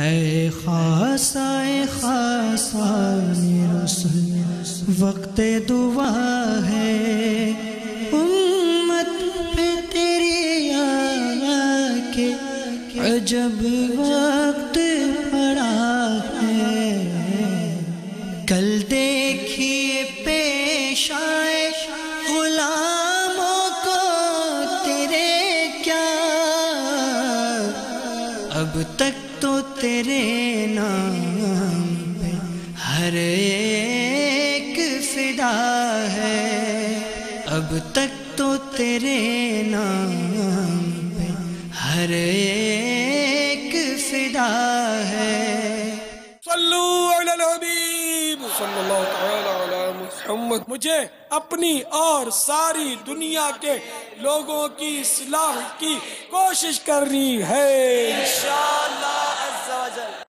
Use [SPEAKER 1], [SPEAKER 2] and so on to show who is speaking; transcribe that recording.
[SPEAKER 1] اے خاصہ رسل وقت دعا ہے، امت پہ تیری آ کے عجب وقت پڑا ہے۔ کل دیکھیے پیش آئے غلاموں کو تیرے کیا، اب تک تو تیرے نام پہ ہر ایک فدا ہے، اب تک تو تیرے نام پہ ہر ایک فدا ہے۔
[SPEAKER 2] صلو علی الحبیب صلی اللہ تعالی علی محمد۔ مجھے اپنی اور ساری دنیا کے لوگوں کی اصلاح کی کوشش کرنی ہے انشاءاللہ۔